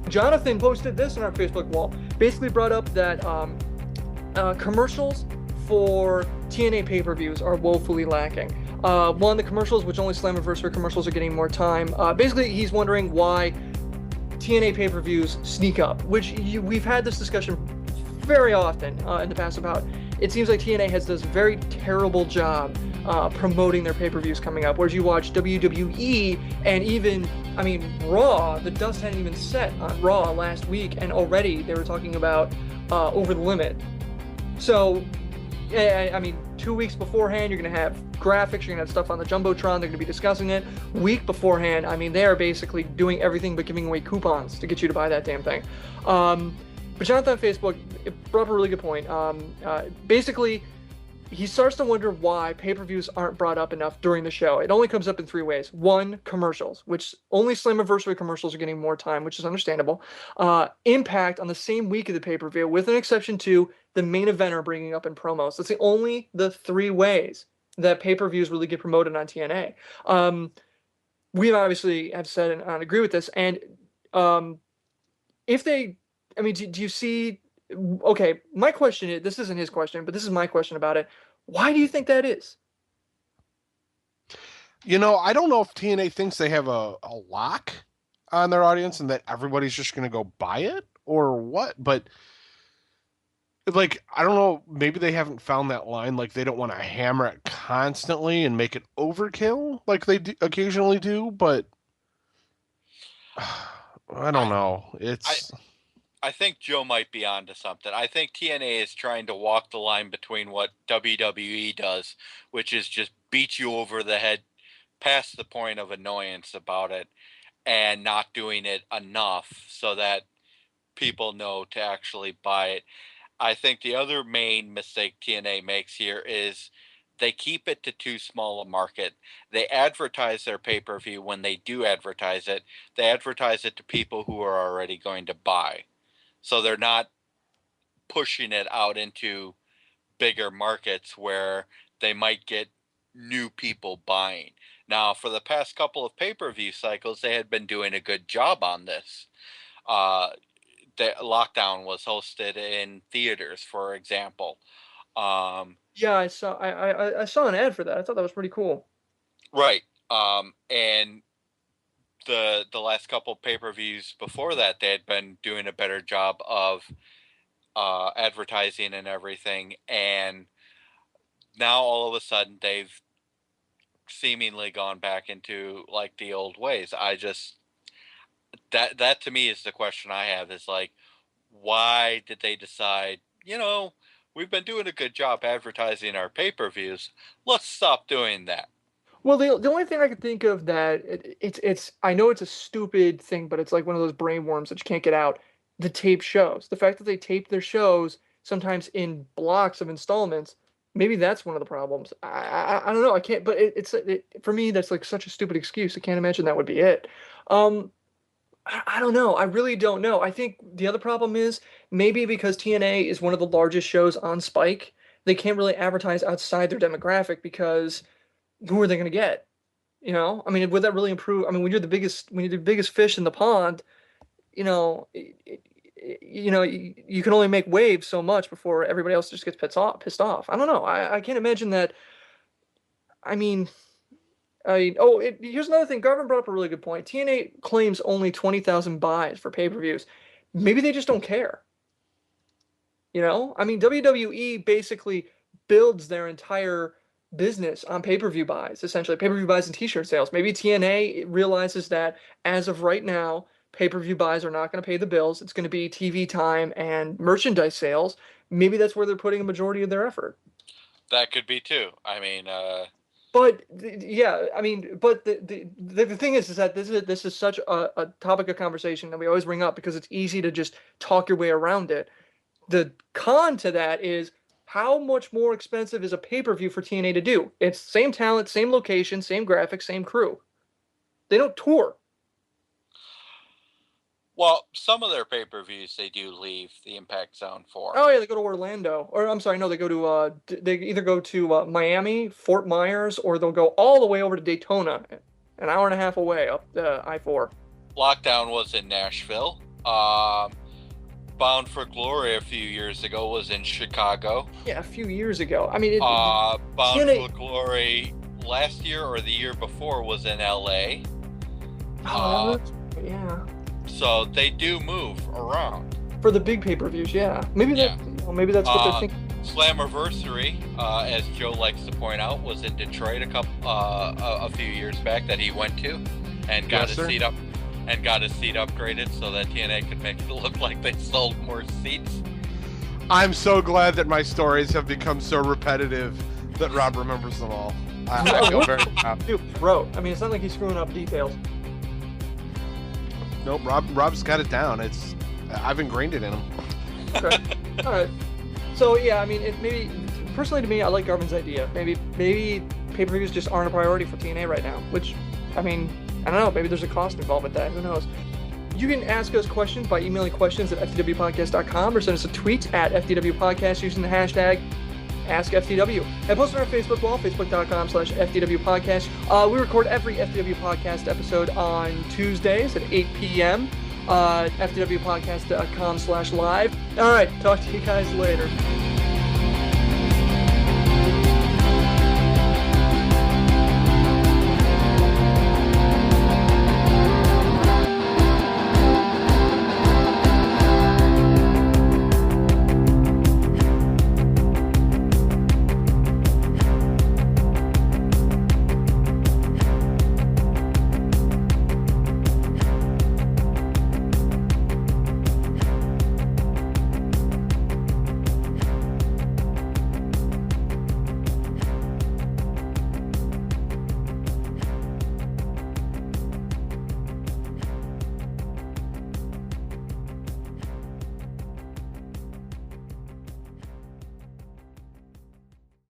Jonathan posted this on our Facebook wall. Basically brought up that commercials for TNA pay-per-views are woefully lacking. One, the commercials, which only Slammiversary commercials are getting more time. Basically, he's wondering why TNA pay-per-views sneak up, which we've had this discussion very often in the past about. It seems like TNA does a very terrible job promoting their pay-per-views coming up. Whereas you watch WWE and even, I mean, Raw, the dust hadn't even set on Raw last week, and already they were talking about Over the Limit. So, I mean, 2 weeks beforehand, you're going to have graphics, you're going to have stuff on the Jumbotron, they're going to be discussing it. Week beforehand, I mean, they are basically doing everything but giving away coupons to get you to buy that damn thing. But Johnathan on Facebook brought up a really good point. Basically, he starts to wonder why pay-per-views aren't brought up enough during the show. It only comes up in three ways. One, commercials, which only Slammiversary commercials are getting more time, which is understandable. Impact on the same week of the pay-per-view, with an exception to the main eventer bringing up in promos. That's the three ways that pay-per-views really get promoted on TNA. We obviously have said and agree with this. And if they, I mean, do you see? Okay, my question is, this isn't his question, but this is my question about it. Why do you think that is? I don't know if TNA thinks they have a lock on their audience and that everybody's just going to go buy it or what, but like, I don't know, maybe they haven't found that line. Like, they don't want to hammer it constantly and make it overkill like they occasionally do, but I don't know. I think Joe might be onto something. I think TNA is trying to walk the line between what WWE does, which is just beat you over the head past the point of annoyance about it, and not doing it enough so that people know to actually buy it. I think the other main mistake TNA makes here is they keep it to too small a market. They advertise their pay-per-view when they do advertise it. They advertise it to people who are already going to buy. So they're not pushing it out into bigger markets where they might get new people buying. Now, for the past couple of pay-per-view cycles, they had been doing a good job on this. The Lockdown was hosted in theaters, for example. Yeah, I saw an ad for that. I thought that was pretty cool. Right. And the last couple pay-per-views before that, they had been doing a better job of advertising and everything, and now all of a sudden they've seemingly gone back into like the old ways. That to me is the question I have, is like, why did they decide, we've been doing a good job advertising our pay-per-views, let's stop doing that. Well, the only thing I could think of that it's I know it's a stupid thing, but it's like one of those brain worms that you can't get out. The tape shows. The fact that they tape their shows sometimes in blocks of installments, maybe that's one of the problems. I don't know. I can't. But for me, that's like such a stupid excuse. I can't imagine that would be it. Um, I don't know. I really don't know. I think the other problem is maybe because TNA is one of the largest shows on Spike, they can't really advertise outside their demographic because who are they going to get? I mean, would that really improve? I mean, when you're the biggest fish in the pond, you know, you can only make waves so much before everybody else just gets pissed off. I don't know. I can't imagine that. I mean, here's another thing. Garvin brought up a really good point. TNA claims only 20,000 buys for pay-per-views. Maybe they just don't care. I mean, WWE basically builds their entire business on pay-per-view buys, essentially pay-per-view buys and t-shirt sales. Maybe TNA realizes that as of right now, pay-per-view buys are not going to pay the bills. It's going to be TV time and merchandise sales. Maybe that's where they're putting a majority of their effort. That could be too. I mean, But yeah, I mean, but the thing is that this is such a topic of conversation that we always bring up because it's easy to just talk your way around it. The con to that is how much more expensive is a pay-per-view for TNA to do? It's same talent, same location, same graphics, same crew. They don't tour. well, some of their pay-per-views they do leave the Impact Zone for. Oh yeah, they go to Orlando, or I'm sorry, no, they go to they either go to Miami, Fort Myers, or they'll go all the way over to Daytona, an hour and a half away up I-4. Lockdown was in Nashville. Bound for Glory a few years ago was in Chicago. Yeah, a few years ago. I mean, Bound TNA for Glory last year or the year before was in LA. Yeah. So they do move around. For the big pay-per-views, yeah. Maybe maybe that's what they're thinking. Slammiversary, as Joe likes to point out, was in Detroit a few years back that he went to, and got his seat up, and got his seat upgraded so that TNA could make it look like they sold more seats. I'm so glad that my stories have become so repetitive that Rob remembers them all. I feel very proud. Dude, bro, I mean, it's not like he's screwing up details. Nope, Rob's got it down. I've ingrained it in him. Okay. All right. So yeah, I mean, maybe personally to me, I like Garvin's idea. Maybe pay-per-views just aren't a priority for TNA right now. Which, I mean, I don't know. Maybe there's a cost involved with that. Who knows? You can ask us questions by emailing questions@ftwpodcast.com or send us a tweet at ftwpodcast using the hashtag AskFTW. And post on our Facebook wall, facebook.com/FTWpodcast. We record every FTW podcast episode on Tuesdays at 8 p.m. FTWpodcast.com/live. All right, talk to you guys later.